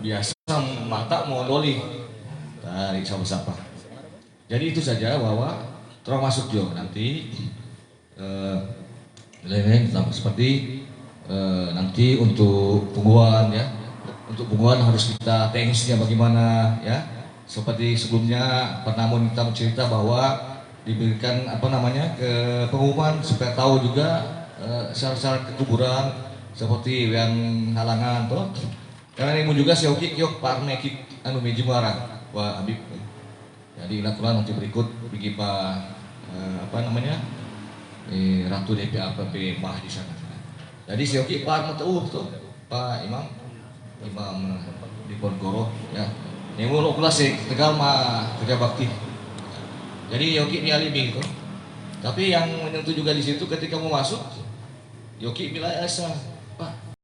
biasa mata mau doli tarik sama-sama. Jadi itu saja bahwa termasuk jo nanti lain-lain seperti nanti untuk pengumuman ya, untuk pengumuman harus kita teknisnya bagaimana ya, seperti sebelumnya pernah kita mencerita bahwa diberikan apa namanya ke pengumuman supaya tahu juga syarat-syarat kekuburan seperti yang halangan tuh, karena ini juga saya oke yuk pak mekik anu meji marang wah Habib. Jadi laporan nanti berikut bagi pak apa namanya Ratu DPAPP Mah di sana. Jadi saya oke pak tuh Pak Imam di Ponorogo ya. Yang mau kelas Tegal mah kerja bakti. Jadi Yoki di alibi itu. Tapi yang menyentuh juga di situ ketika mau masuk, Yoki bilang asa, Pak,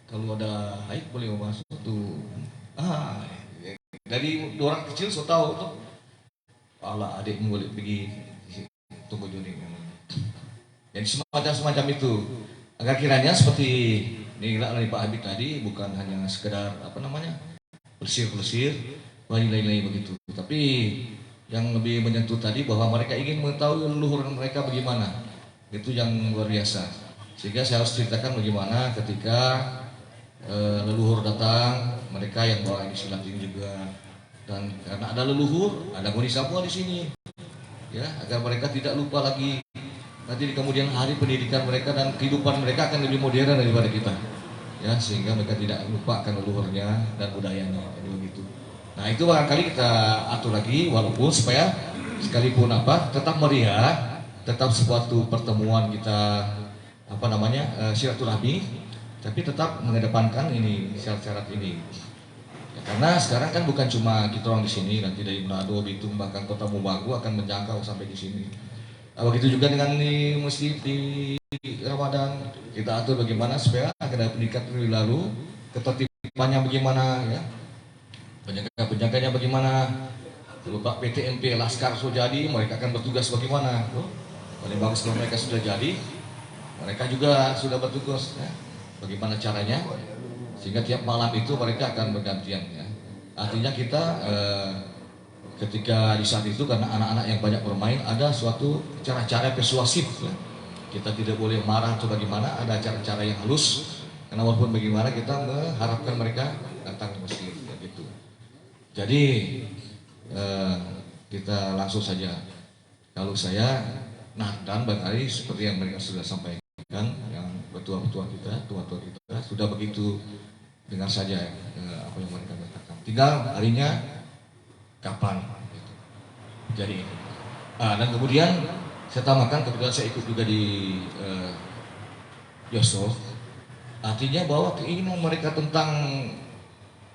kalau ada haid boleh mau masuk tuh. Dari orang kecil so tahu tuh. Allah adik boleh pergi tunggu Juni memang. Jadi semacam itu. Agar kiranya seperti dibilang oleh Pak Habib tadi, bukan hanya sekedar apa namanya bersih lain-lain begitu. Tapi yang lebih menyentuh tadi bahwa mereka ingin mengetahui leluhur mereka bagaimana, itu yang luar biasa. Sehingga saya harus ceritakan bagaimana ketika leluhur datang, mereka yang bawa ini silat ini juga, dan karena ada leluhur, ada Goni Sapua di sini, ya agar mereka tidak lupa lagi nanti di kemudian hari pendidikan mereka dan kehidupan mereka akan lebih modern daripada kita, ya sehingga mereka tidak lupakan leluhurnya dan budayanya, jadi begitu. Nah itu barangkali kita atur lagi, walaupun supaya sekalipun apa tetap meriah, tetap suatu pertemuan kita apa namanya silaturahmi, tapi tetap mengedepankan ini syarat-syarat ini. Ya, karena sekarang kan bukan cuma kita orang di sini, nanti dari Manado, Bitung, bahkan Kota Mobagu akan menjangkau sampai di sini. Nah, begitu juga dengan di masjid di Ramadan, kita atur bagaimana supaya agar pendidikan terlebih lalu, ketertibannya bagaimana ya, penjaga-penjaganya bagaimana. Kalau Pak PTMP Laskar sudah jadi, mereka akan bertugas bagaimana. Paling bagus kalau mereka sudah jadi, mereka juga sudah bertugas ya, bagaimana caranya, sehingga tiap malam itu mereka akan bergantian ya. Artinya kita ketika di saat itu karena anak-anak yang banyak bermain, ada suatu cara-cara persuasif ya. Kita tidak boleh marah atau bagaimana, ada cara-cara yang halus, karena walaupun bagaimana kita mengharapkan mereka datang ke masjid ya, gitu. Jadi kita langsung saja, kalau saya dan barangkali seperti yang mereka sudah sampaikan, yang tua-tua kita sudah begitu, dengar saja apa yang mereka katakan, tinggal harinya kapan gitu. Jadi dan kemudian saya tambahkan, kebetulan saya ikut juga di Yoso, artinya bahwa keinginan mereka tentang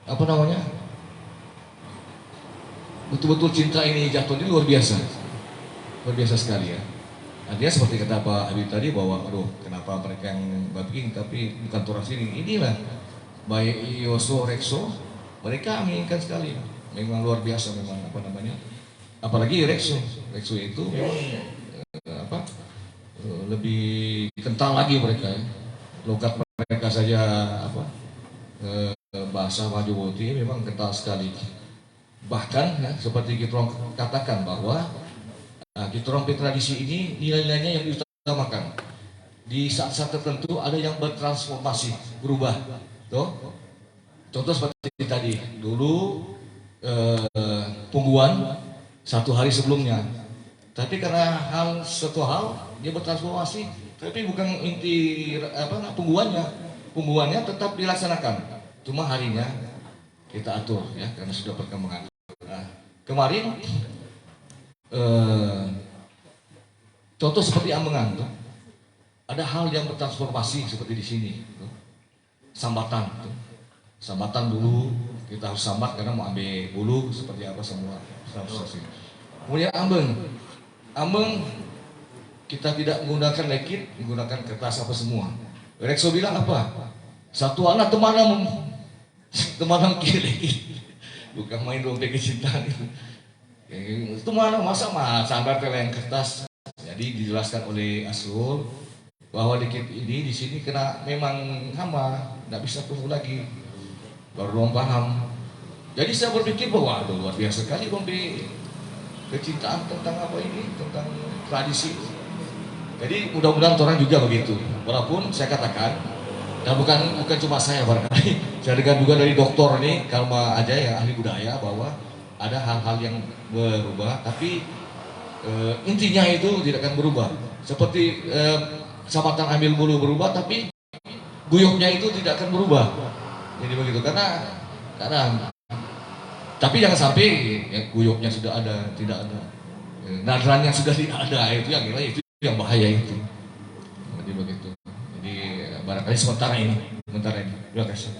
apa namanya betul-betul cinta ini jatuh ini luar biasa sekali ya. Artinya seperti kata Pak Habib tadi bahwa aduh kenapa mereka yang babiking tapi bukan turun sini, inilah baik Yoso Rexo mereka menginginkan sekali. Memang luar biasa memang apa namanya, apalagi Rexo itu memang lebih kental lagi mereka ya. Logat mereka saja apa bahasa Majapahit memang kental sekali. Bahkan ya, seperti kita katakan bahwa kita orang tradisi ini nilai-nilainya yang diutamakan. Di saat-saat tertentu ada yang bertransformasi, berubah. Tuh. Contoh seperti tadi, dulu pungguan satu hari sebelumnya, tapi karena satu hal dia bertransformasi, tapi bukan inti apa pungguannya tetap dilaksanakan, cuma harinya kita atur ya karena sudah perkembangan. Nah, kemarin contoh seperti Ambengan tuh, ada hal yang bertransformasi seperti di sini tuh. Sambatan dulu kita harus sambat karena mau ambil bulu seperti apa semua. Kemudian ambeng kita tidak menggunakan lekit, menggunakan kertas apa semua. Rexo bilang apa? Satu anak teman lekit, bukan main dompet kecintaan itu. Teman masa sambar yang kertas. Jadi dijelaskan oleh Asrul bahwa lekit ini di sini kena memang hama, tidak bisa tumbuh lagi. baru orang paham. Jadi saya berpikir bahwa aduh, luar biasa sekali kompi kecintaan tentang apa ini, tentang tradisi. Jadi mudah-mudahan orang juga begitu. Walaupun saya katakan, dan bukan cuma saya barangkali, saya dengar juga dari dokter nih, Kalma aja yang ahli budaya, bahwa ada hal-hal yang berubah, tapi intinya itu tidak akan berubah. Seperti Sabatan Ambil Bulu berubah, tapi guyupnya itu tidak akan berubah. Jadi begitu, karena tapi jangan sampai ya, guyupnya sudah ada, tidak ada. Nadran yang sudah tidak ada, itu yang bahaya itu. Jadi begitu. Jadi barangkali sementara ini. Terima kasih.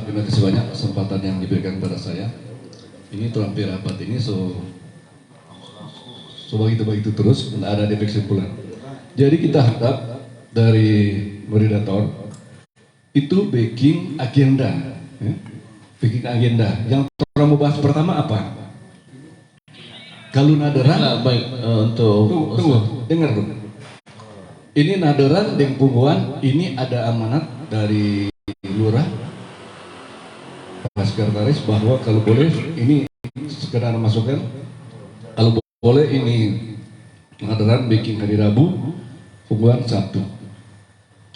Terima kasih banyak kesempatan yang diberikan kepada saya. Ini terampil rapat ini so begitu terus, tidak ada defek kesimpulan. Jadi kita harap dari moderator itu baking agenda, ya? Baking agenda. Yang orang mau bahas pertama apa? Kalau naderan, baik untuk tunggu, dengar dulu. Ini naderan dan pungguan, ini ada amanat dari lurah, Pak Sekretaris, bahwa kalau boleh ini sekedar masukan, kalau boleh ini naderan bikin hari Rabu, pungguan Sabtu.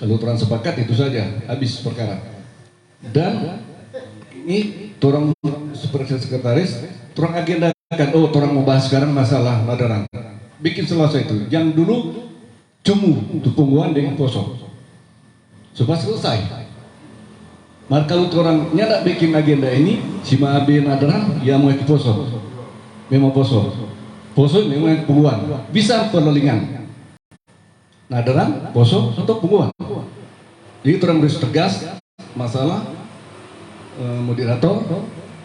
Kalau orang sepakat itu saja, habis perkara. Dan ini orang seperti sekretaris, orang agendakan, oh orang mau bahas sekarang masalah naderan. Bikin selesai itu. Yang dulu cemu untuk pungguan dengan poso. Supaya selesai. Maka kalau orang nyadak bikin agenda ini, si maabe naderan, ya mau poso. Memang poso. Poso memang pungguan. Bisa perlelingan. Naderan, poso, atau pungguan. Jadi orang harus tegas masalah moderator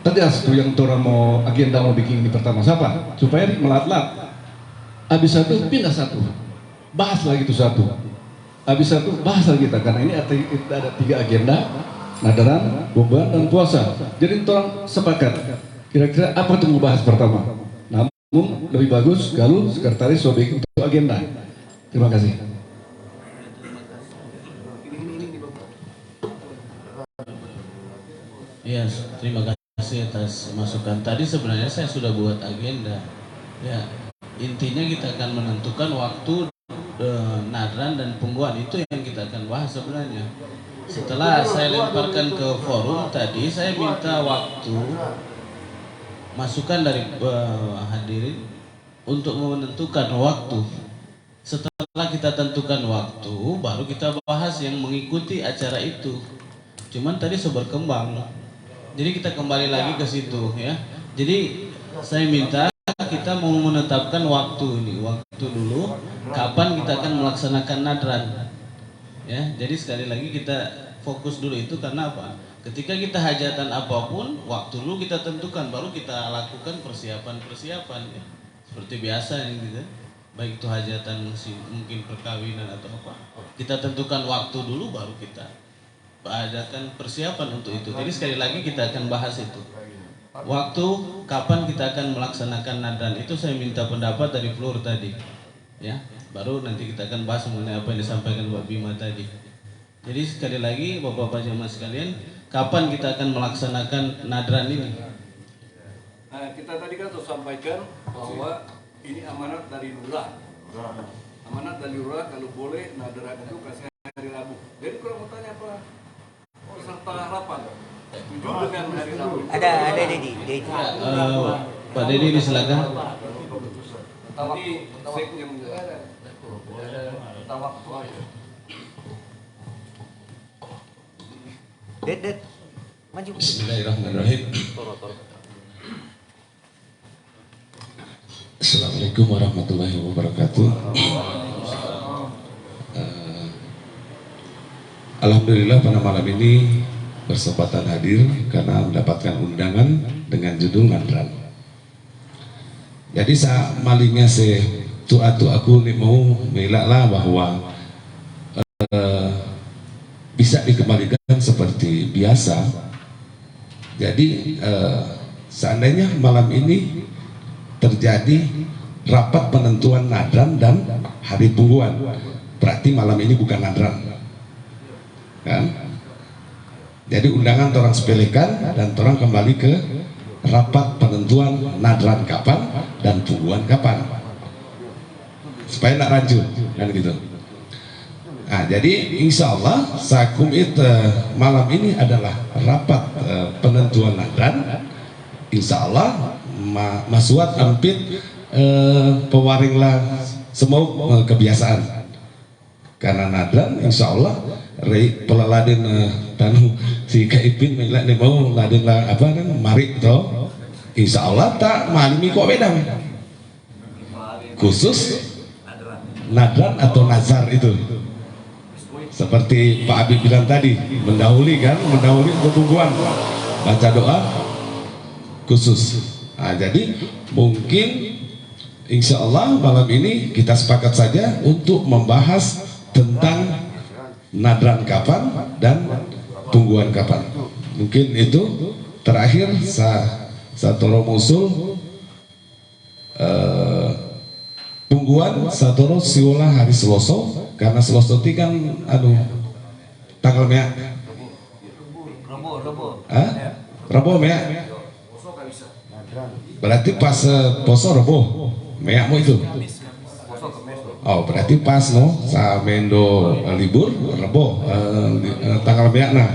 tegas tuh yang orang mau agenda mau bikin ini pertama siapa supaya melat-lat. Habis satu pindah satu, bahas lagi itu satu. Habis satu bahas lagi kita karena ini ada 3 agenda, naderan, pungguan dan puasa. Jadi orang sepakat kira-kira apa tuh mau bahas pertama. Namun lebih bagus kalau sekretaris so bikin untuk agenda. Terima kasih. Ya, terima kasih atas masukan. Tadi sebenarnya saya sudah buat agenda. Ya, intinya kita akan menentukan waktu nadran dan pungguan, itu yang kita akan bahas sebenarnya. Setelah saya lemparkan ke forum tadi, saya minta waktu masukan dari hadirin untuk menentukan waktu. Setelah kita tentukan waktu, baru kita bahas yang mengikuti acara itu. Cuman tadi berkembang. Jadi kita kembali lagi ke situ ya. Jadi saya minta kita mau menetapkan waktu ini, waktu dulu kapan kita akan melaksanakan nadran. Ya, jadi sekali lagi kita fokus dulu itu karena apa? Ketika kita hajatan apapun, waktu dulu kita tentukan, baru kita lakukan persiapan ya. Seperti biasa gitu. Baik itu hajatan mungkin perkawinan atau apa. Kita tentukan waktu dulu baru kita adakan persiapan untuk itu. Jadi sekali lagi kita akan bahas itu. Waktu kapan kita akan melaksanakan nadran itu saya minta pendapat dari Flur tadi. Ya, baru nanti kita akan bahas mengenai apa yang disampaikan Mbak Bima tadi. Jadi sekali lagi Bapak-bapak jamaah sekalian, kapan kita akan melaksanakan nadran ini? Nah, kita tadi kan sudah sampaikan bahwa ini amanat dari lurah. Amanat dari lurah kalau boleh nadran itu kasih hari Rabu. Jadi kalau mau tanya apa? Peserta harapan tujuh dengan hari Rabu. Ada Dedi. Pak Dedi disilakan. Tadi sek yang ada. Waktu aja. Det, maju. Bismillahirrahmanirrahim. Assalamualaikum warahmatullahi wabarakatuh. Alhamdulillah pada malam ini bersempatan hadir karena mendapatkan undangan dengan judul nadran. Jadi saya malingnya tu aku nih mau melak lah bahwa bisa dikembalikan seperti biasa. Jadi seandainya malam ini terjadi rapat penentuan nadran dan hari pungguan, berarti malam ini bukan nadran, kan? Jadi undangan orang sepelekan dan orang kembali ke rapat penentuan nadran kapan dan pungguan kapan, supaya nak rancu, kan gitu. Nah, jadi insya Allah sakum itu malam ini adalah rapat penentuan nadran. Insya Allah masuat ampit pewaringlah semua kebiasaan. Karena nadran insya Allah pelaladin tanu si Kaipin melak nih mau ladin lah apa kan mari toh. Insya Allah tak malimi kok beda khusus nadran atau nazar itu. Seperti Pak Habib bilang tadi, mendahului pertungguan, baca doa khusus. Nah, jadi mungkin insya Allah malam ini kita sepakat saja untuk membahas tentang nadran kapan dan tungguan kapan. Mungkin itu terakhir satu musul tungguan satu siwala hari Selasa. Karena Selasa itu kan tanggal mea Rebo mea berarti pas poso Rebo mea mu itu oh berarti pas no samendo libur Rebo tanggal mea nah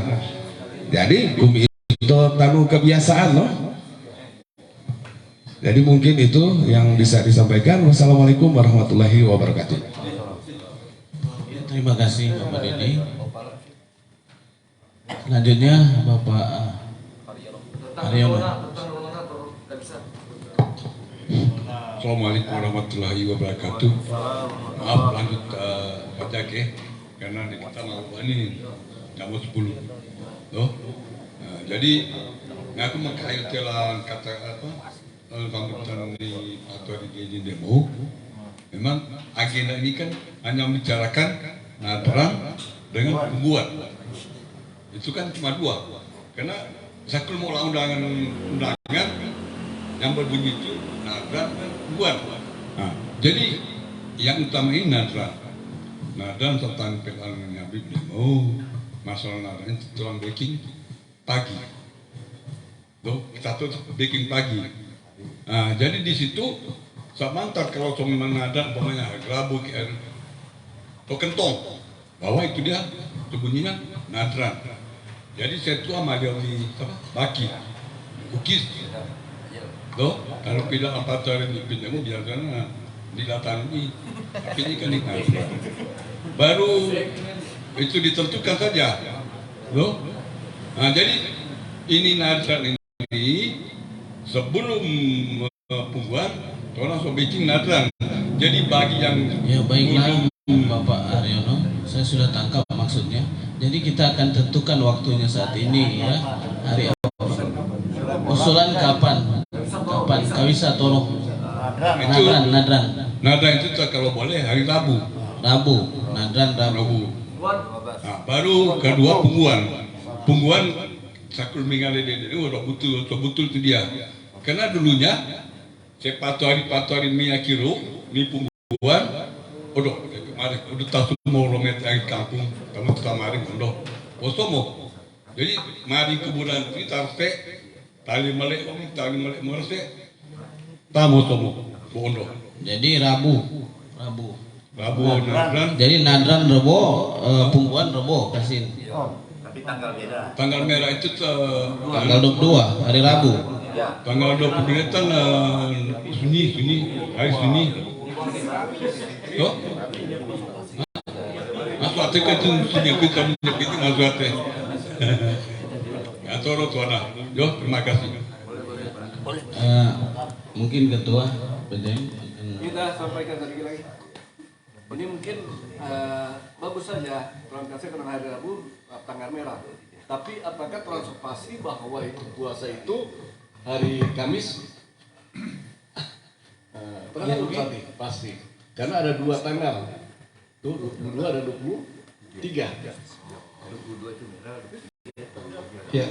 jadi kumi itu tanu kebiasaan no. Jadi mungkin itu yang bisa disampaikan. Wassalamualaikum warahmatullahi wabarakatuh. Terima kasih Bapak Dedi. Selanjutnya Bapak Haryono. Assalamualaikum warahmatullahi wabarakatuh. Maaf lanjut baca ke karena kita mau ini jam 10. Loh. Jadi aku mengkayu telah kata apa sambutan di atau di demo. Memang agenda ini kan hanya membicarakan nadran dengan pungguan. Itu kan cuma dua. Karena sakul mau undangan yang berbunyi itu nadran dan pungguan. Nah, jadi yang utama ini nadran. Nadran tentang pelan Habib demo. Masalah nadran itu tulang baking pagi. Tuh, kita tuh baking pagi. Nah, jadi di situ semantar kalau memang nadran umpamanya gerabu atau kentong bahwa itu dia bunyinya nadran. Jadi saya tua malah di baki kukis loh kalau tidak apa cara dipinjam biasanya didatangi tapi ini kan nadran baru itu ditentukan saja loh. Nah, jadi ini nadran ini sebelum pungguan orang so bikin nadran. Jadi bagi yang ya baiklah Bapak Haryono, saya sudah tangkap maksudnya. Jadi kita akan tentukan waktunya saat ini ya. Hari apa? Usulan kapan? Kapan? Kawisa Toro. Nadran. Nadran itu kalau boleh hari Rabu. Nadran Rabu. Nah, baru kedua pungguan. Pungguan sakul mingale ini udah betul itu dia. Karena dulunya saya patuari miyakiro mi pungguan udah kemarin udah tahu semua romet yang kampung teman kemarin udah posomo jadi mari kuburan kita tali melek merse tamu somo bondo jadi Rabu nadran jadi nadran Rebo pungguan Rebo kasin Tapi tanggal beda. tanggal merah itu tanggal 22 hari Rabu tanggal 22 kan Sunyi hari Sunyi yo masuk hati kan Sunyi kita menyebut masuk hati atau tuana yo terima kasih mungkin ketua PDM kita sampaikan tadi lagi. Ini mungkin bagus saja transaksi karena hari Rabu tanggal merah. Tapi apakah transportasi bahwa itu puasa itu hari Kamis? Tenang pasti, pasti. Karena ada dua tanggal. Tuh, 22 ada 23. Ya,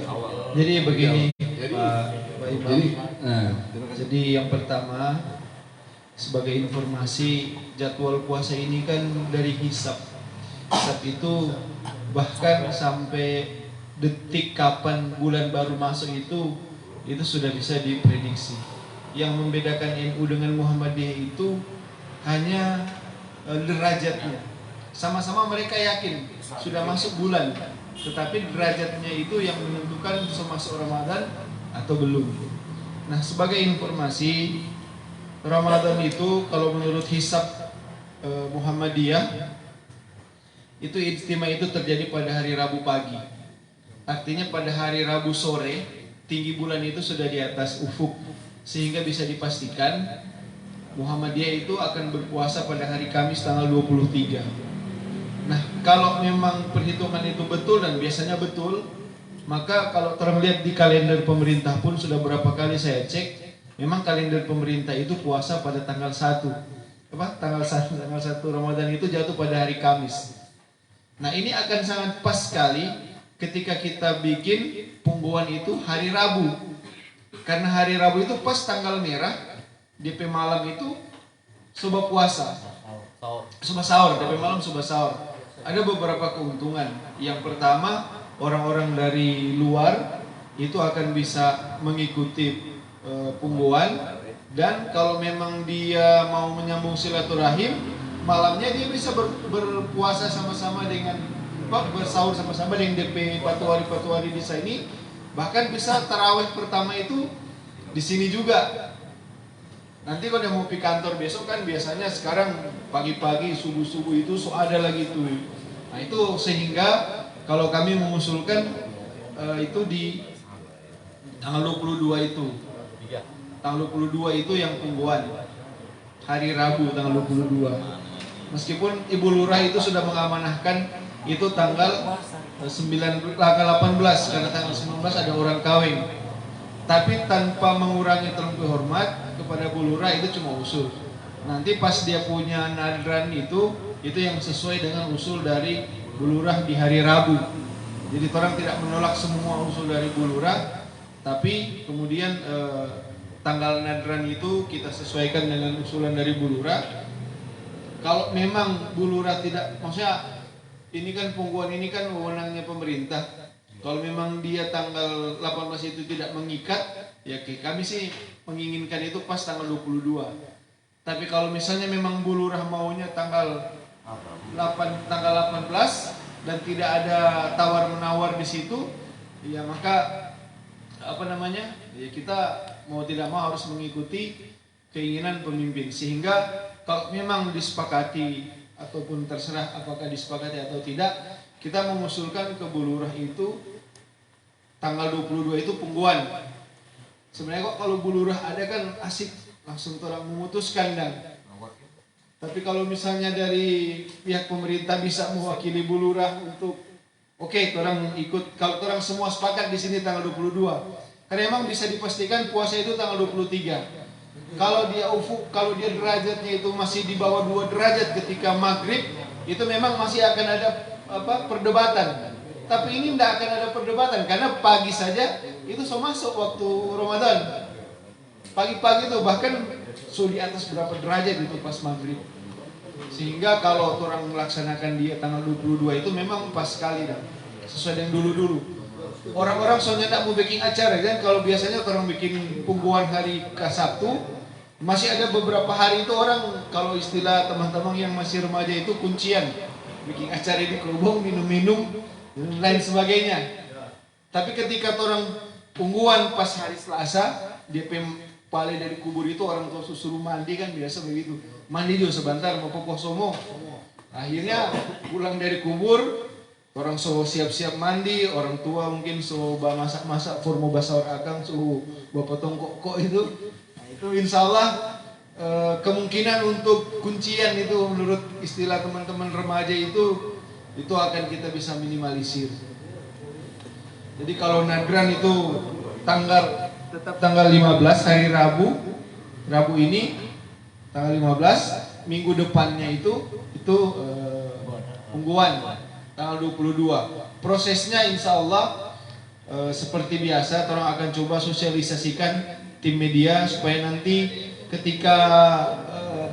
jadi begini Pak Imam. Jadi yang pertama, sebagai informasi, jadwal puasa ini kan dari hisab. Hisab itu bahkan sampai detik kapan bulan baru masuk itu sudah bisa diprediksi. Yang membedakan NU dengan Muhammadiyah itu hanya derajatnya. Sama-sama mereka yakin sudah masuk bulan, tetapi derajatnya itu yang menentukan bisa masuk Ramadan atau belum. Nah, sebagai informasi, Ramadan itu kalau menurut hisab Muhammadiyah itu ijtima itu terjadi pada hari Rabu pagi. Artinya pada hari Rabu sore tinggi bulan itu sudah di atas ufuk, sehingga bisa dipastikan Muhammadiyah itu akan berpuasa pada hari Kamis tanggal 23. Nah, kalau memang perhitungan itu betul dan biasanya betul, maka kalau terlihat di kalender pemerintah pun sudah berapa kali saya cek, memang kalender pemerintah itu puasa pada tanggal 1. Tanggal 1 Ramadan itu jatuh pada hari Kamis. Nah, ini akan sangat pas sekali ketika kita bikin pungguan itu hari Rabu. Karena hari Rabu itu pas tanggal merah, DP malam itu subah puasa. Subah sahur, DP malam subah sahur. Ada beberapa keuntungan. Yang pertama, orang-orang dari luar itu akan bisa mengikuti pungguan, dan kalau memang dia mau menyambung silaturahim, malamnya dia bisa berpuasa sama-sama dengan bersahur sama-sama dengan DP patuari-patuari di sini. Bahkan bisa tarawih pertama itu di sini juga. Nanti kalau dia mau pergi kantor besok kan biasanya sekarang pagi-pagi subuh-subuh itu ada lagi itu. Nah, itu sehingga kalau kami mengusulkan itu di tanggal 22 itu. Tanggal 22 itu yang pungguan. Hari Rabu tanggal 22. Meskipun Ibu Lurah itu sudah mengamanahkan itu tanggal 18, karena tanggal 19 ada orang kawin. Tapi tanpa mengurangi terlalu hormat kepada Bu Lurah, itu cuma usul. Nanti pas dia punya nadran itu yang sesuai dengan usul dari Bu Lurah di hari Rabu. Jadi orang tidak menolak semua usul dari Bu Lurah, tapi kemudian tanggal nadran itu kita sesuaikan dengan usulan dari Bu Lurah. Kalau memang Bu Lurah tidak, maksudnya ini kan pungguan ini kan wewenangnya pemerintah. Kalau memang dia tanggal 18 itu tidak mengikat, ya kami sih menginginkan itu pas tanggal 22. Tapi kalau misalnya memang Bu Lurah maunya tanggal 18 dan tidak ada tawar-menawar di situ, ya maka ya kita mau tidak mau harus mengikuti keinginan pemimpin. Sehingga kalau memang disepakati ataupun terserah apakah disepakati atau tidak, kita mengusulkan ke Bu Lurah itu tanggal 22 itu pungguan. Sebenarnya kok kalau Bu Lurah ada kan asik, langsung orang memutuskan dan. Tapi kalau misalnya dari pihak pemerintah bisa mewakili Bu Lurah untuk orang ikut, kalau orang semua sepakat di sini tanggal 22. Karena memang bisa dipastikan puasa itu tanggal 23. Kalau dia derajatnya itu masih di bawah 2 derajat ketika maghrib, itu memang masih akan ada perdebatan. Tapi ini tidak akan ada perdebatan karena pagi saja itu sudah masuk waktu Ramadan. Pagi-pagi itu bahkan sudah di atas berapa derajat itu pas maghrib. Sehingga kalau orang melaksanakan dia tanggal 22 itu memang pas sekali dan sesuai dengan dulu-dulu. Orang-orang soalnya tidak mau bikin acara kan, kalau biasanya orang bikin pungguan hari ke Sabtu, masih ada beberapa hari itu orang, kalau istilah teman-teman yang masih remaja itu kuncian, bikin acara di kerubung, minum-minum dan lain sebagainya. Tapi ketika orang pungguan pas hari Selasa, DP pale dari kubur itu orang tua suruh mandi kan biasa begitu. Mandi juga sebentar mau poposomo. Akhirnya pulang dari kubur, orang so siap-siap mandi, orang tua mungkin so masak-masak formo basahor akang so bapotong kok itu. Nah, itu insya Allah kemungkinan untuk kuncian itu menurut istilah teman-teman remaja itu akan kita bisa minimalisir. Jadi kalau nadran itu tetap tanggal 15 hari Rabu ini tanggal 15, minggu depannya itu pungguan. tanggal 22. Prosesnya insya Allah seperti biasa, orang akan coba sosialisasikan tim media supaya nanti ketika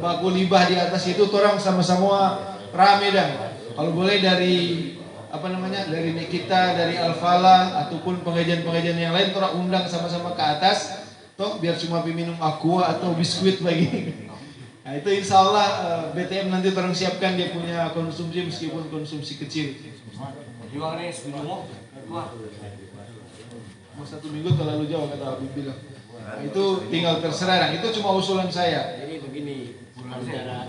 baku libah di atas itu orang sama-sama rame dan kalau boleh dari dari Nikita, dari Al-Falah ataupun pengajian-pengajian yang lain orang undang sama-sama ke atas toh biar cuma minum aqua atau biskuit bagi. Nah itu insya Allah BTM nanti orang siapkan dia punya konsumsi meskipun konsumsi kecil. Mau 1 minggu terlalu jauh kata Habib bilang. Nah, itu tinggal terserah. Nah, itu cuma usulan saya. Jadi begini, antara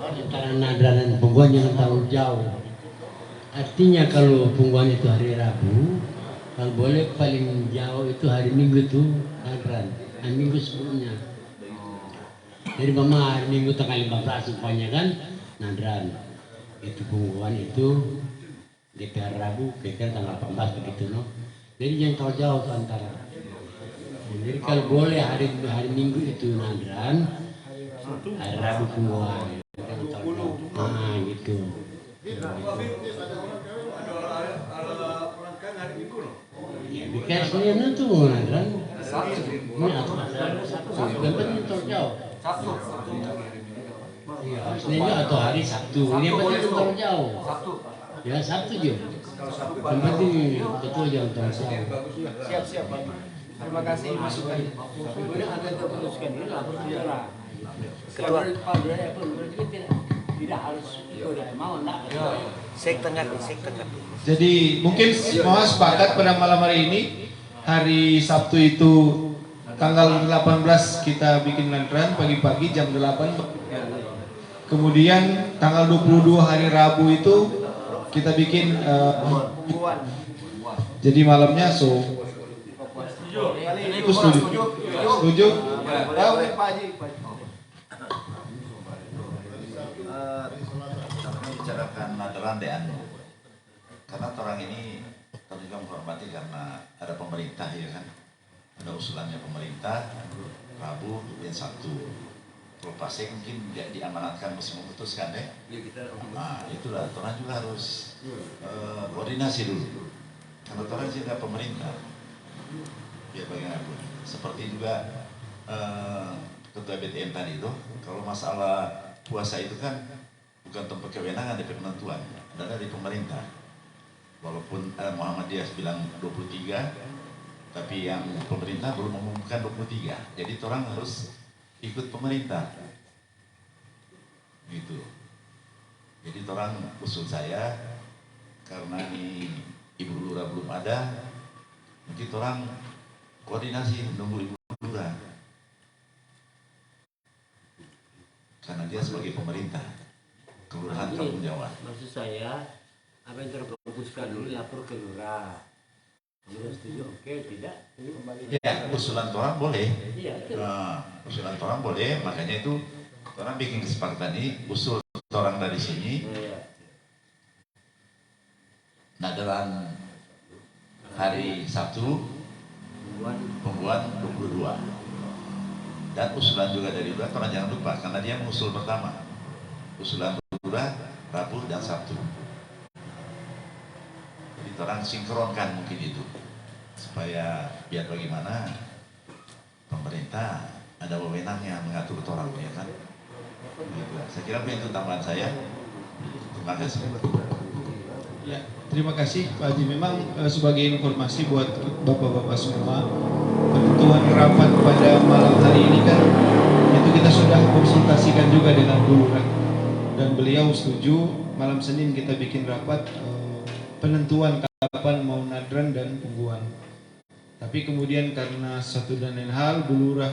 nadran dan pungguan jangan terlalu jauh. Artinya kalau pungguan itu hari Rabu, kalau boleh paling jauh itu hari Minggu tuh nadran. Minggu sebelumnya. Jadi mama hari Minggu tanggal 15 umpamanya kan nadran. Itu pungguan itu DPR Rabu, DPR tanggal 18 begitu no. Jadi jangan terlalu jauh tuh antara. Jadi kalau boleh hari Minggu itu nadran, hari Rabu pungguan. Jangan terlalu jauh. Nah gitu. Ya bikin Senin itu nadran. Ini atau Sabtu. Yang penting terlalu jauh. Iya, Seninnya atau hari Sabtu. Ini yang penting terlalu jauh. Ya Sabtu juga. Yang penting betul jangan terlalu jauh. Siap Pak. Terima kasih masukan. Kemudian akan terputuskan ini lapor segera. Ketua tidak harus udah mau enggak. Sek tengah. Jadi mungkin semua sepakat pada malam hari ini hari Sabtu itu tanggal 18 kita bikin nadran pagi-pagi jam 8. Kemudian tanggal 22 hari Rabu itu kita bikin jadi malamnya itu setuju? Bicarakan nadran deh karena orang ini kami juga menghormati karena ada pemerintah ya kan, ada usulannya pemerintah Rabu dan Sabtu. Kalau pasien mungkin diamanatkan mesti memutuskan deh. Nah itulah orang juga harus koordinasi dulu karena orang juga pemerintah ya bagaimanapun. Seperti juga ketua BTN tadi itu kalau masalah puasa itu kan bukan tempat kewenangan dari penentuan, adalah dari pemerintah. Walaupun Muhammadiyah bilang 23, tapi yang pemerintah belum mengumumkan 23. Jadi orang harus ikut pemerintah. Gitu. Jadi orang usul saya karena ini Ibu Lurah belum ada, mungkin orang koordinasi menunggu Ibu Lurah. Karena dia sebagai pemerintah. Kelurahan Kampung Jawa. Maksud saya, apa yang terfokuskan dulu lapor ke lurah. Sudah setuju, oke, tidak? Ya, usulan orang boleh. Iya, Usulan orang boleh, makanya itu orang bikin kesepakatan ini, usul orang dari sini. Nadran hari Sabtu, pembuat 22. Dan usulan juga dari lurah, orang jangan lupa, karena dia mengusul pertama. Usulan lurah, Rabu dan Sabtu. Jadi orang sinkronkan mungkin itu supaya biar bagaimana pemerintah ada wewenangnya mengatur orang ya kan. Gitu. Saya kira itu tambahan saya. Terima kasih. Ya, terima kasih Pak Haji. Memang sebagai informasi buat bapak-bapak semua, penentuan rapat pada malam hari ini kan itu kita sudah konsultasikan juga dengan Bu Lurah dan beliau setuju malam Senin kita bikin rapat penentuan kapan mau nadran dan pungguan. Tapi kemudian karena satu dan lain hal Bu Lurah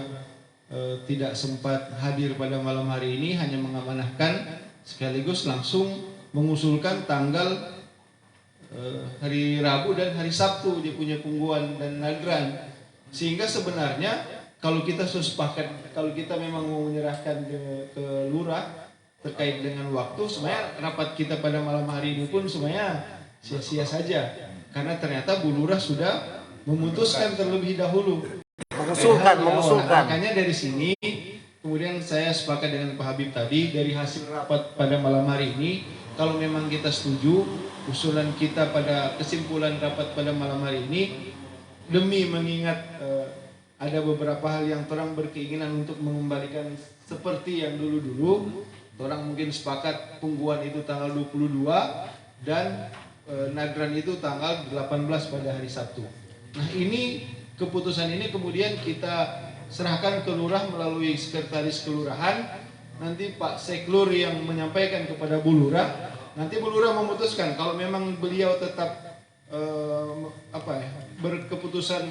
tidak sempat hadir pada malam hari ini, hanya mengamanahkan sekaligus langsung mengusulkan tanggal hari Rabu dan hari Sabtu dia punya pungguan dan nadran. Sehingga sebenarnya kalau kita sepakat, kalau kita memang mau menyerahkan ke lurah terkait dengan waktu, sebenarnya rapat kita pada malam hari ini pun sebenarnya sia-sia saja. Karena ternyata Bu Lurah sudah memutuskan terlebih dahulu. Mengusulkan. Makanya dari sini kemudian saya sepakat dengan Pak Habib tadi, dari hasil rapat pada malam hari ini, kalau memang kita setuju usulan kita pada kesimpulan rapat pada malam hari ini, demi mengingat ada beberapa hal yang orang berkeinginan untuk mengembalikan seperti yang dulu-dulu. Orang mungkin sepakat Pungguan itu tanggal 22 dan Nadran itu tanggal 18 pada hari Sabtu. Nah, ini keputusan ini kemudian kita serahkan ke lurah melalui sekretaris kelurahan. Nanti Pak Seklur yang menyampaikan kepada Bu Lurah. Nanti Bu Lurah memutuskan kalau memang beliau tetap berkeputusan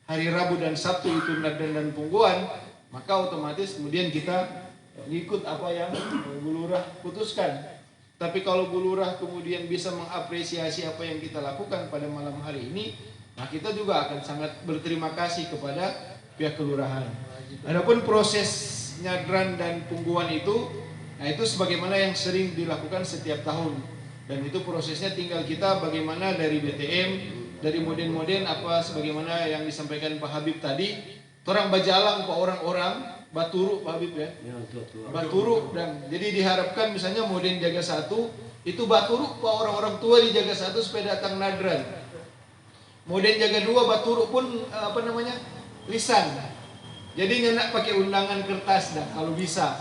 hari Rabu dan Sabtu itu Nadran dan Pungguan, maka otomatis kemudian kita ikut apa yang Bu Lurah putuskan. Tapi kalau Bu Lurah kemudian bisa mengapresiasi apa yang kita lakukan pada malam hari ini, nah kita juga akan sangat berterima kasih kepada pihak kelurahan. Adapun proses Nadran dan Pungguan itu, nah itu sebagaimana yang sering dilakukan setiap tahun. Dan itu prosesnya tinggal kita bagaimana dari BTM, dari moden-moden apa sebagaimana yang disampaikan Pak Habib tadi, orang bajalang Pak orang-orang Baturu Pak Habib ya. Baturu, dan jadi diharapkan misalnya moden jaga 1 itu Baturu Pak orang-orang tua di jaga 1 supaya datang Nadran. Moden jaga 2 Baturu pun lisan. Jadi nyenak pakai undangan kertas dah kalau bisa.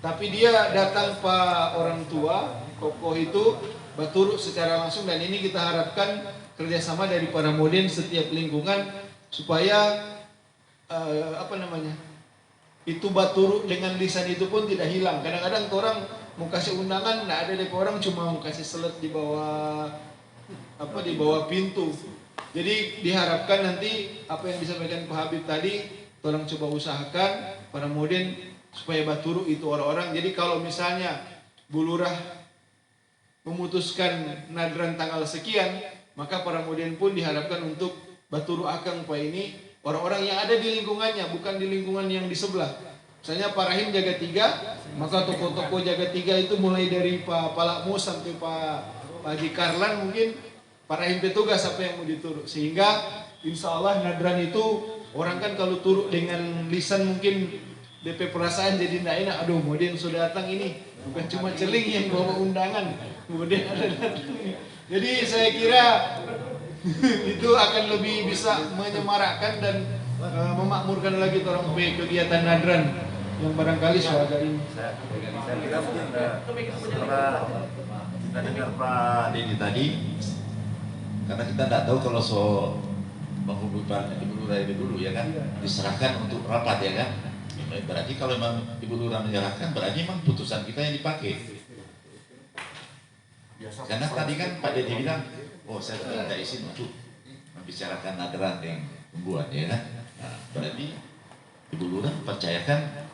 Tapi dia datang Pak orang tua, kokoh itu Baturu secara langsung, dan ini kita harapkan kerjasama dari para moden setiap lingkungan supaya itu Baturu dengan lisan itu pun tidak hilang. Kadang-kadang orang mau kasih undangan, nggak ada dari orang cuma mau kasih selet di bawah pintu. Jadi diharapkan nanti apa yang disampaikan Pak Habib tadi, tolong coba usahakan para moden supaya Baturu itu orang-orang. Jadi kalau misalnya Bu Lurah memutuskan Nadran tanggal sekian, maka para moden pun diharapkan untuk Baturu Akang Pak ini orang-orang yang ada di lingkungannya, bukan di lingkungan yang di sebelah. Misalnya Pak Rahim jaga 3, maka toko-toko jaga 3 itu mulai dari Pak Palakmu sampai Pak Haji Karlan, mungkin Pak Rahim petugas apa yang mau diturut. Sehingga insya Allah Nadran itu orang kan kalau turut dengan lisan mungkin DP perasaan jadi tidak enak. Aduh, moden sudah datang ini, bukan cuma celing yang bawa undangan, kemudian ada datang. Jadi saya kira itu akan lebih bisa menyemarakkan dan memakmurkan lagi orang kegiatan Nadran yang barangkali sudah ini. Saya kira mungkin setelah kita dengar Pak Dedi tadi, karena kita tidak tahu kalau menghubungi Pak Ibu Lurah ini dulu ya kan, diserahkan untuk rapat ya kan. Berarti kalau memang Ibu Lurah menyerahkan, berarti memang putusan kita yang dipakai. Karena tadi kan Pak Dedi bilang, oh saya sudah minta izin untuk membicarakan Nadran yang Pungguan ya kan. Nah, berarti Ibu Lurah percayakan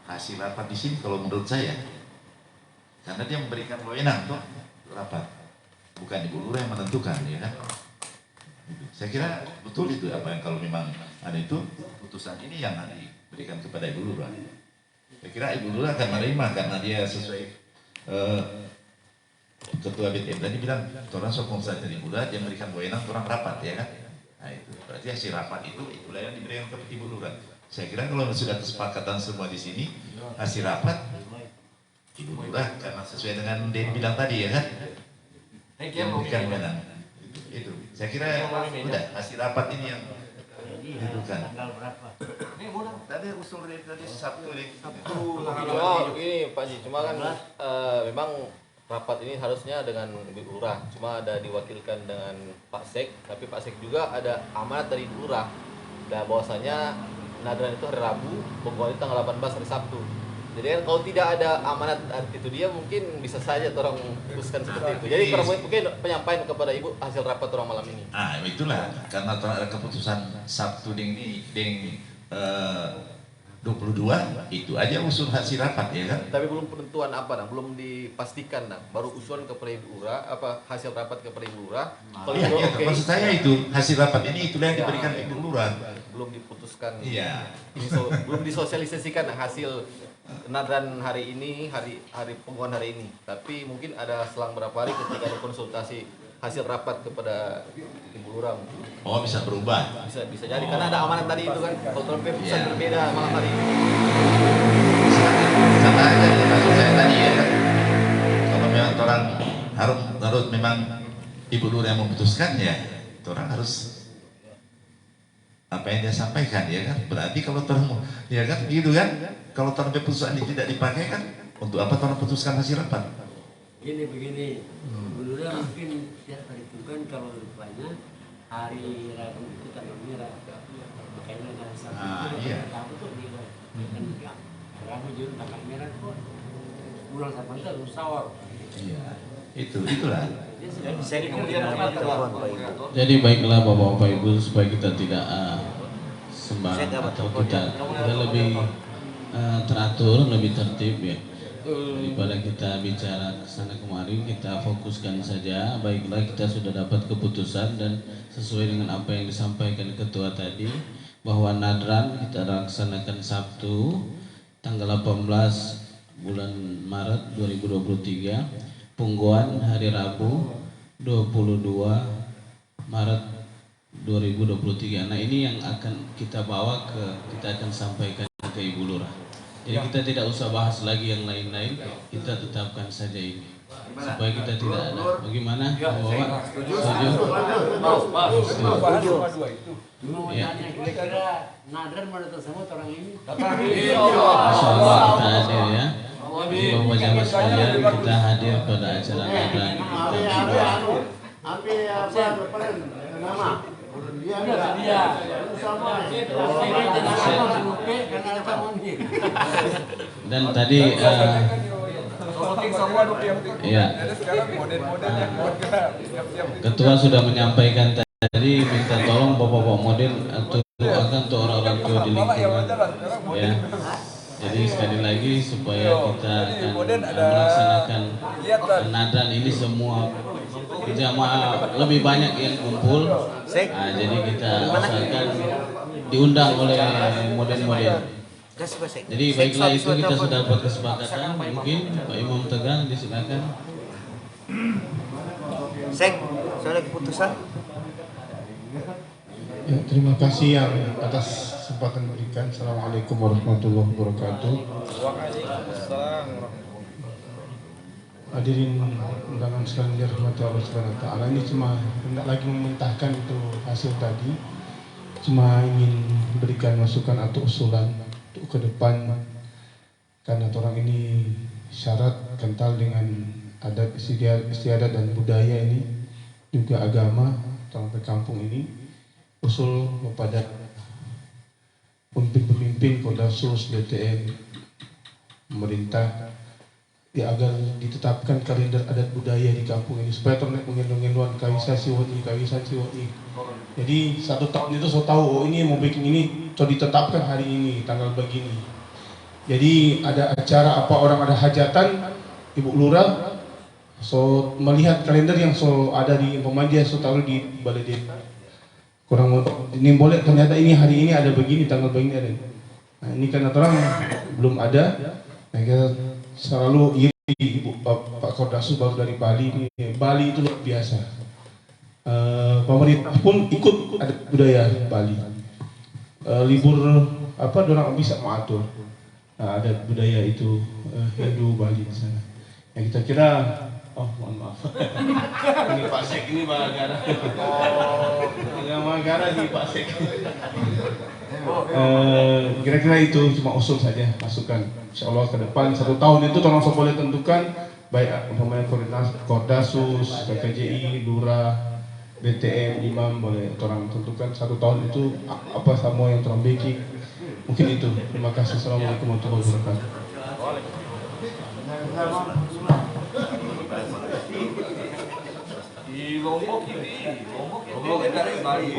hasil rapat di sini kalau menurut saya, karena dia memberikan wewenang untuk rapat, bukan Ibu Lurah yang menentukan ya kan. Saya kira betul itu apa yang kalau memang ada itu putusan ini yang diberikan kepada Ibu Lurah. Saya kira Ibu Lurah akan menerima karena dia sesuai Ketua BTM tadi bilang, orang sokong saja di Lurah, dia memberikan wewenang orang rapat ya kan. Nah itu berarti hasil rapat itulah yang diberikan kepada Ibu Lurah. Saya kira kalau sudah kesepakatan semua di sini hasil rapat Ibu Lurah karena sesuai dengan dia bilang tadi ya kan, yang memberikan wewenang itu. Saya kira udah hasil rapat ini yang ditentukan. Tadi usul tadi Sabtu ini. Cuma begini Pak Ji, cuma kan memang rapat ini harusnya dengan Ibu Lurah, cuma ada diwakilkan dengan Pak Sek, tapi Pak Sek juga ada amanat dari Ibu Lurah. Dan bahwasanya Nadran itu hari Rabu, Pungguan itu tanggal 18 hari Sabtu. Jadi kan kalau tidak ada amanat itu dia mungkin bisa saja orang putuskan seperti itu. Jadi mungkin penyampaian kepada Ibu hasil rapat orang malam ini. Ah itulah karena ada keputusan Sabtu ding 22 itu aja usul hasil rapat ya kan. Tapi belum penentuan belum dipastikan baru usulan kepada Ibu Lurah hasil rapat kepada Ibu Lurah. Kalau Iya, okay. Maksud saya itu hasil rapat ini itulah yang diberikan Ibu Lurah. Belum diputuskan. Iya. Belum disosialisasikan hasil Nadran hari ini, hari Pungguan hari ini. Tapi mungkin ada selang berapa hari ketika ada konsultasi hasil rapat kepada Ibu Lurah. Oh bisa berubah. Bisa jadi karena ada amanat tadi itu kan. Kalau keputusan berbeda malam hari ini. Sama aja maksud saya tadi ya kan. Kalau memang orang harus memang Ibu Lurah yang memutuskan ya, orang harus apa yang dia sampaikan ya kan. Berarti kalau orang ya kan gitu kan, kalau orang keputusan ini tidak dipakai kan, untuk apa orang putuskan hasil rapat? Begini, Lurah mungkin tidak perhitungkan kalau rupanya hari Rabu itu tanggal merah. Makanya ada satu iya. Rabu tuh nih, kan Rabu juga tanggal merah kok. Bulan Saban itu harus sawar. Iya, itulah. Jadi baiklah Bapak Ibu, supaya kita tidak sembarang atau kita lebih teratur, lebih tertib ya. Daripada kita bicara kesana kemari, kita fokuskan saja. Baiklah, kita sudah dapat keputusan dan sesuai dengan apa yang disampaikan ketua tadi, bahwa nadran kita laksanakan Sabtu tanggal 18 bulan Maret 2023, pungguan hari Rabu 22 Maret 2023. Nah, ini yang akan kita bawa kita akan sampaikan ke Ibu Lurah. Jadi kita tidak usah bahas lagi yang lain-lain, kita tetapkan saja ini supaya kita tidak ada. Bagaimana? Bapak? Setuju? Mau tanya kira-kira Nadran mau datang sama orang ini? Insya Allah kita hadir ya. Jadi Bapak jamaah sekalian, kita hadir pada acara Nadran. Dan tadi ya, Ketua sudah menyampaikan tadi, minta tolong Bapak-bapak model atau doakan untuk orang-orang tua di lingkungan ya. Jadi sekali lagi supaya kita akan melaksanakan Nadran ini semua jamaah lebih banyak yang kumpul. Nah, jadi kita usahakan diundang oleh model-model. Jadi baiklah, itu kita sudah dapat kesepakatan. Mungkin Pak Imam Tegang disilakan. Soalnya keputusan. Ya, terima kasih yang atas kesempatan berikan. Assalamualaikum warahmatullahi wabarakatuh. Hadirin undangan sekalian dirahmati Allah Subhanahu wa taala. Ini cuma tidak lagi mementahkan itu hasil tadi. Cuma ingin berikan masukan atau usulan untuk ke depan, karena orang ini syarat kental dengan adat istiadat dan budaya ini, juga agama orang kampung ini. Usul kepada pemimpin Kopdasus, BTN, pemerintah ya, agar ditetapkan kalender adat budaya di kampung ini supaya ternak mengendong-endong kawisasi wani. Jadi 1 tahun itu saya tahu, oh ini mau bikin ini, so ditetapkan hari ini tanggal begini. Jadi ada acara apa, orang ada hajatan, Ibu Lurah so melihat kalender yang so ada di pemain, dia so taruh di balai desa. Kurang ini boleh, ternyata ini hari ini ada begini, tanggal begini ada. Nah, ini karena orang belum ada, nah kita selalu iri Ibu Pak Kopdasus baru dari Bali ini. Bali itu luar biasa. Pemerintah pun ikut adat budaya Bali. Libur apa, orang bisa mengatur adat budaya itu Hindu Bali di sana. Yang kita kira, oh mohon maaf, ini Pak Sek ini Bagara. Bagara di Pak Sek. Kira-kira itu cuma usul saja, masukan. Insya Allah ke depan 1 tahun itu tolong saya boleh tentukan, baik pemain Kopdasus, PKJI, Lurah, BTN, Imam, boleh orang tentukan 1 tahun itu apa semua yang terambiki. Mungkin itu. Terima kasih. Assalamualaikum warahmatullahi wabarakatuh. Di Lombok ini, Lombok dari Bali.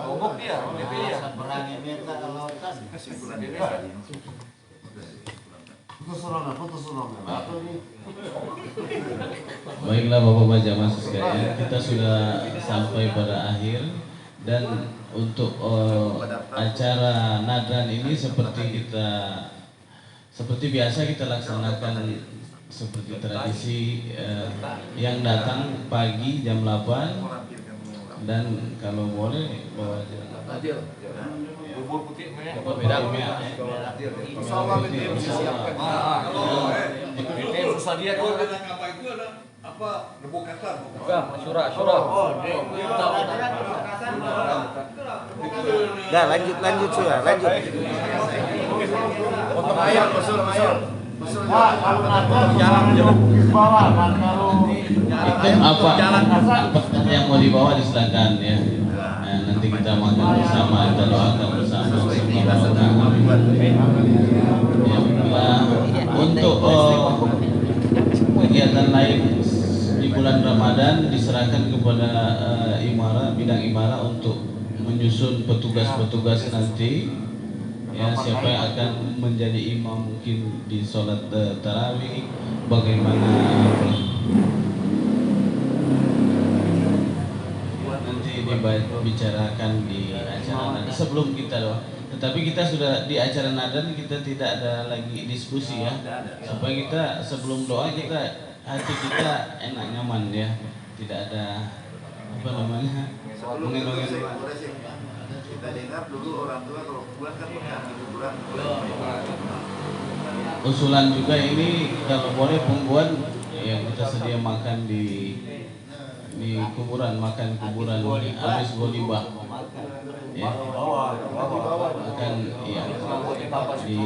Lombok dia, BP ya. Baiklah Bapak-bapak jamaah sekalian, kita sudah sampai pada akhir. Dan untuk acara Nadran ini seperti biasa kita laksanakan seperti tradisi, yang datang pagi jam 8, dan kalau boleh bawa bubur putih, beda susah dia Oh, kan. dengan apa itu ada apa revokasan? Bukan, surah. Dah lanjut sudah, lanjut. Potong ayam, usul. Apa yang mau dibawa disilakan ya. Nah, nanti kita makan bersama, kita doakan bersama. Untuk kegiatan lain di bulan Ramadan diserahkan kepada bidang imara untuk menyusun petugas-petugas nanti. Ya, siapa yang akan menjadi imam mungkin di sholat tarawih, bagaimana nanti dibicarakan di acara nada sebelum kita doa. Tetapi kita sudah di acara nada kita tidak ada lagi diskusi ya, supaya kita sebelum doa hati kita enak nyaman ya, tidak ada apa namanya mengenai. Kita dengar dulu orang tua kalau kuburan kan pernah di kuburan. Usulan juga ini kalau boleh pengguan yang kita sedia makan di kuburan, makan kuburan habis golibah ya, makan ya di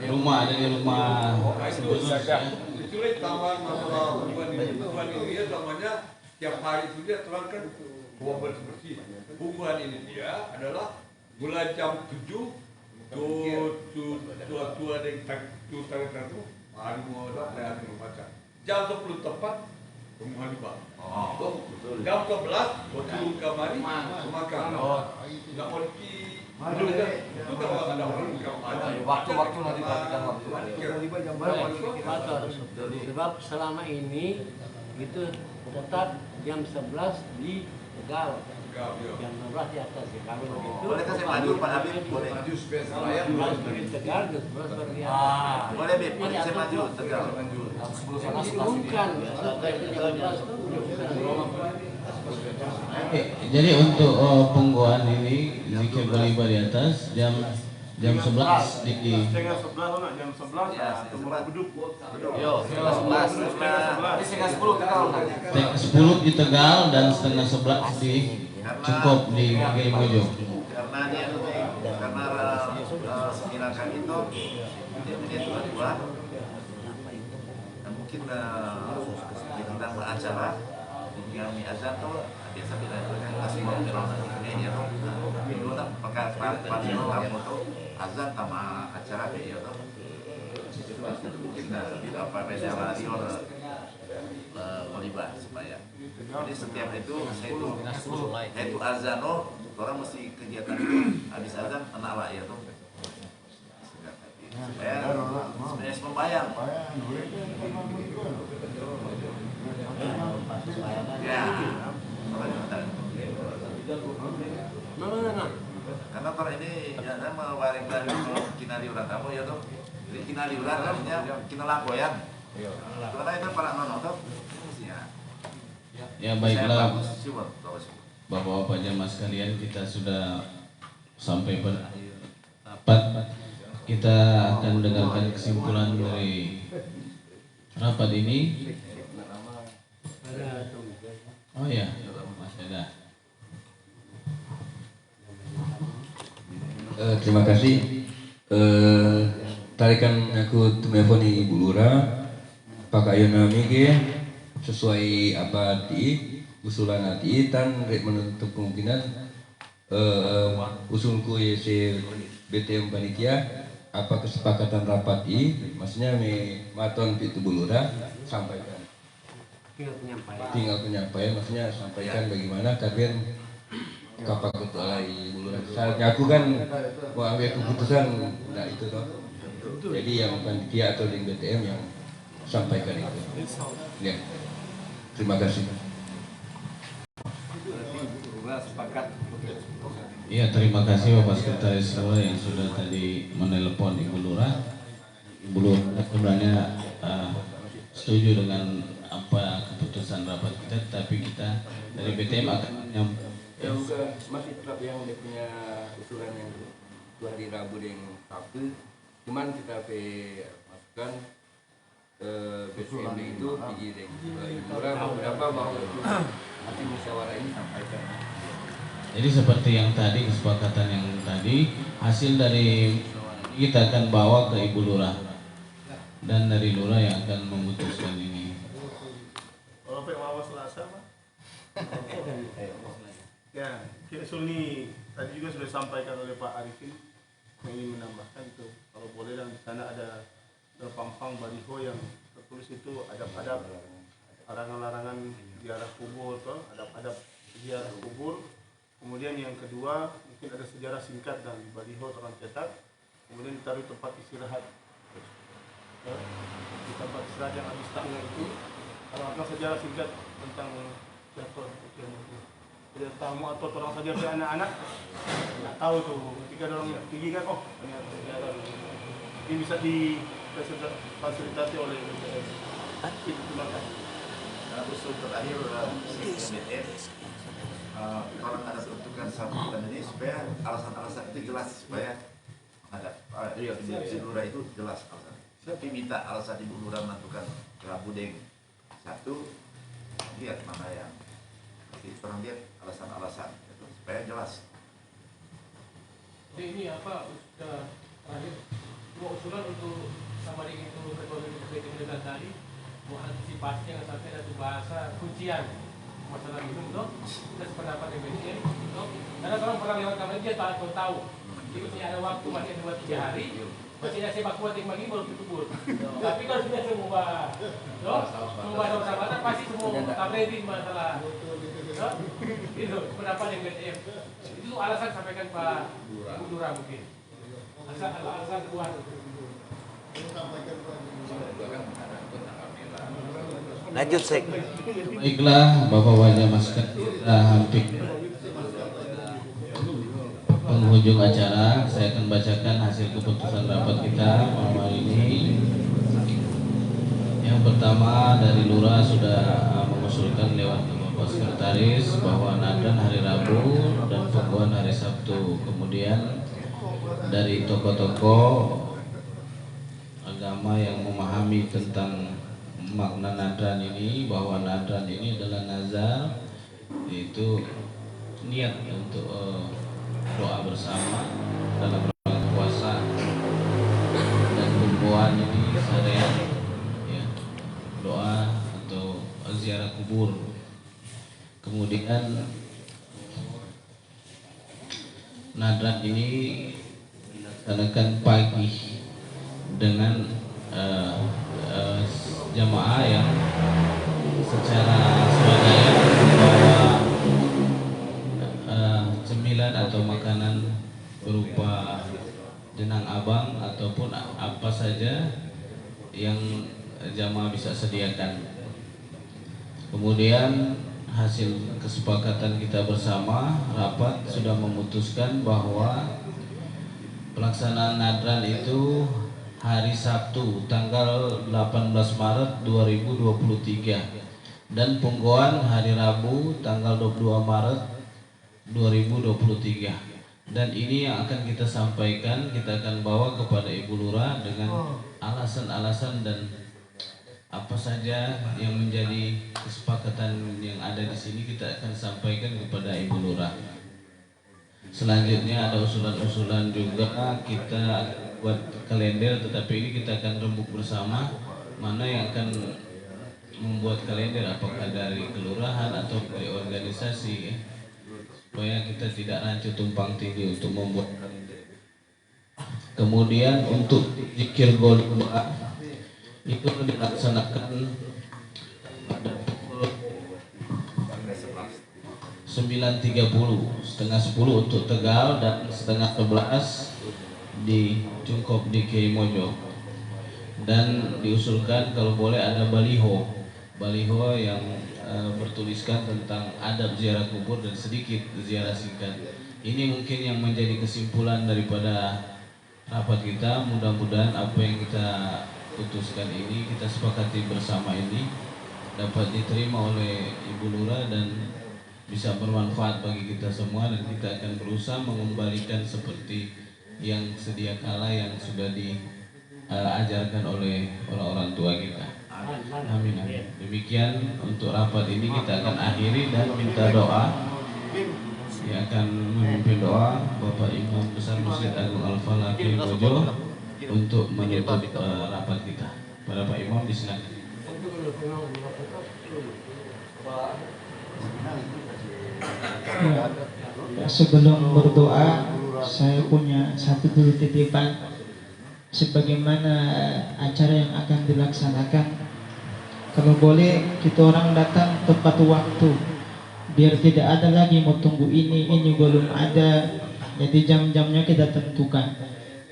rumah, ada di rumah khusus ya. Itu tambahan masalah hubungan ini dia namanya tiap hari itu dia terangkan bahwa bersih. Hubungan ini dia adalah mulai jam 7 tua itu hari mau ada membaca. Jam 10 tepat Muhalibah. Jam 11 turun kamari makan. Enggak mau itu kalau ada orang kamari. Waktu nanti perhatikan waktu. Sebab selama ini itu tetap jam 11 di Tegal. Jam 12 di atas ya. Kalau begitu. Boleh kasih maju Pak Habib? Boleh. Maju supaya saya di Tegal, jam 11 baru di atas. Boleh Habib, kasih maju Tegal. Bukan, sampai jam 12 itu Jadi untuk pengguan ini zikir golibah di atas jam 11 di Setengah 11 jam 11 Ya, tempat duduk. Yo, 11. Setengah 10 Tegal. setengah 10 di Tegal dan setengah 11 di Cukop di Gilimanjaro. Karena dia karena seminar kami itu dia tua dan mungkin di tentang acara yang di azan tuh biasa kita kasih mau ini ya itu lah pakai kamu tuh azan sama acara kayak itu mungkin apa beda radio Golibah supaya jadi setiap itu saya itu azan orang mesti kegiatan itu habis azan anak lah ya tuh supaya sebenarnya membayang ya karena para ini ya nama waring dari kinali urat apa ya tuh jadi kinali urat artinya kinalakoyan karena itu para nonton Ya baiklah Bapak-bapak jamaah sekalian, kita sudah sampai pada rapat. Kita akan mendengarkan kesimpulan dari rapat ini. Oh ya, masih ada. Terima kasih. Tarikan aku teleponi Ibu Lurah, Pak Ayona Mige, sesuai apa di usulan hati dan menutup kemungkinan usulku YC BTM panitia apa kesepakatan rapat maksudnya maton itu Bu Lurah sampaikan tinggal penyampaian maksudnya sampaikan bagaimana kalian kapan ketua Ibu Lurah saya aku kan mau ambil keputusan nah itu toh jadi yang panitia atau di BTM yang sampaikan itu ya. Terima kasih. Iya, terima kasih Bapak Sekretaris Lurah yang sudah tadi menelepon Ibu Lurah. Ibu Lurah sebenarnya setuju dengan apa keputusan rapat kita, tapi kita dari BTM akan ya juga masih tetap yang dia punya usulan yang dua hari Rabu yang Sabtu, cuman kita masukkan BPM itu pergi deh. Ibu Lurah beberapa mau nanti musyawarah ini sampaikan. Jadi seperti yang tadi, kesepakatan yang tadi, hasil dari kita akan bawa ke Ibu Lurah dan dari Lurah yang akan memutuskan ini. Kalau mau Selasa, Pak. Ya, Sul ini tadi juga sudah disampaikan oleh Pak Arifin. Ingin menambahkan itu, kalau boleh, dan di sana ada pampang baliho yang tertulis itu adab-adab, larangan-larangan ziarah kubur, adab-adab ziarah kubur. Kemudian yang kedua, mungkin ada sejarah singkat dan baliho orang cetak. Kemudian ditaruh tempat istirahat. Di tempat istirahat yang habis tangga itu, kalau ada sejarah singkat tentang jatuh tidak tamu atau orang saja dari anak-anak nggak tahu tuh, ketika orang tinggi kan, oh ternyata ini bisa difasilitasi oleh BPM. Terima kasih. Karena usul terakhir BPM, orang ada bentukan sambutan ini supaya alasan-alasan itu jelas, supaya ada Ibu Lurah itu jelas alasan. Tapi minta alasan Ibu Lurah menentukan Rabu Deng 1, lihat mana yang orang lihat alasan-alasan itu supaya jelas. Jadi ini apa terakhir dua usulan untuk sama dengan itu kepentingan tadi, mau antisipasi jangan sampai ada bahasa kuncian masalah minum tuh, kita sependapat dengan tuh. Karena kalau pernah lewat kamar dia tahu. Jadi masih ada waktu, masih 2-3 hari, masih ada sepak kuat yang lagi baru dikubur. Tapi kalau sudah semua, semua sahabatan pasti semua tabletin masalah. Itu pendapat yang BTM. Itu alasan sampaikan Pak Ibu Lurah mungkin. Alasan kuat. Lanjut, Sek. Baiklah, Bapak Wajah Masker, hampir penghujung acara. Saya akan bacakan hasil keputusan rapat kita malam hari ini. Yang pertama dari Lurah sudah mengusulkan lewat Bapak Sekretaris bahwa nadran hari Rabu dan pengguan hari Sabtu. Kemudian dari tokoh-tokoh agama yang memahami tentang makna nadran ini, bahwa nadran ini adalah nazar, yaitu niat untuk doa bersama dalam rangka puasa, dan pembuahan ini syariat ya, doa atau ziarah kubur. Kemudian nadran ini dilaksanakan pagi dengan jamaah yang secara swadaya membawa cemilan atau makanan berupa jenang abang ataupun apa saja yang jamaah bisa sediakan. Kemudian hasil kesepakatan kita bersama rapat sudah memutuskan bahwa pelaksanaan nadran itu hari Sabtu tanggal 18 Maret 2023 dan penggoan hari Rabu tanggal 22 Maret 2023. Dan ini yang akan kita sampaikan, kita akan bawa kepada Ibu Lurah dengan alasan-alasan dan apa saja yang menjadi kesepakatan yang ada di sini kita akan sampaikan kepada Ibu Lurah. Selanjutnya ada usulan-usulan juga, kita buat kalender, tetapi ini kita akan rembuk bersama mana yang akan membuat kalender, apakah dari kelurahan atau dari organisasi ya, supaya kita tidak rancu tumpang tindih untuk membuat kalender. Kemudian untuk zikir doa itu dilaksanakan pada pukul 9.30, setengah 10 untuk Tegal dan setengah 11 di Cungkop di Kiai Mojo. Dan diusulkan kalau boleh ada baliho yang bertuliskan tentang adab ziarah kubur dan sedikit ziarah singkat. Ini mungkin yang menjadi kesimpulan daripada rapat kita. Mudah-mudahan apa yang kita putuskan ini, kita sepakati bersama ini dapat diterima oleh Ibu Lurah dan bisa bermanfaat bagi kita semua, dan kita akan berusaha mengembalikan seperti yang sedia kala yang sudah ajarkan oleh orang-orang tua kita. Amin. Demikian untuk rapat ini kita akan akhiri dan minta doa. Yang akan memimpin doa Bapak Imam Besar Masjid Agung Al-Falah Kiai Bojo untuk menutup rapat kita. Pada Pak Imam disilakan. Ya, sebelum berdoa saya punya satu dulu titipan sebagaimana acara yang akan dilaksanakan. Kalau boleh kita orang datang tepat waktu, biar tidak ada lagi mau tunggu ini belum ada. Jadi jam-jamnya kita tentukan.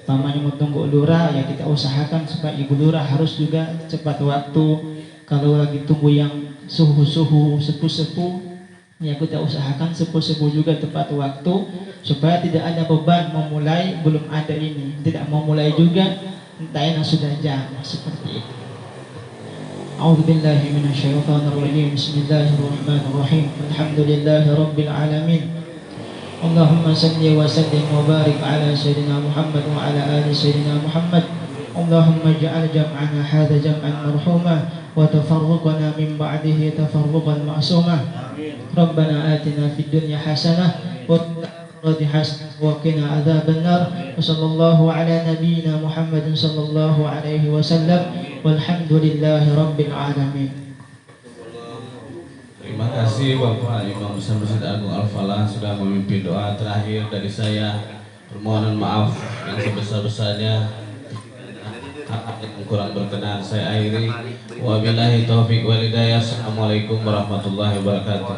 Pamannya mau tunggu lurah, ya kita usahakan supaya ibu lurah harus juga cepat waktu. Kalau lagi tunggu yang suhu-suhu sepuh-sepuh, ya kita usahakan sepuh-sepuh juga tepat waktu supaya tidak ada beban memulai belum ada ini, tidak mau mulai juga entah yang sudah jam seperti itu. A'udzubillahi minasyaitonirrajim. Bismillahirrahmanirrahim. Alhamdulillahi rabbil alamin. Allahumma salli wa sallim wa barik ala sayyidina Muhammad wa ala ali sayyidina Muhammad. Allahumma ij'al jam'ana hadha jam'an marhuma wa tafarruqana min ba'dihi tafarruqan ma'suma. Rabbana atina fid dunya hasanah wa fil akhirati hasanah wa qina adzaban nar. Wa sallallahu ala nabiyyina Muhammadin sallallahu alaihi wasallam. Walhamdulillahi rabbil alamin. Terima kasih Bapak Imam Besar Masjid Agung Al-Falah sudah memimpin doa terakhir dari saya. Permohonan maaf yang sebesar-besarnya yang kurang berkenan saya akhiri. Wabillahi taufiq wal hidayah. Assalamualaikum warahmatullahi wabarakatuh.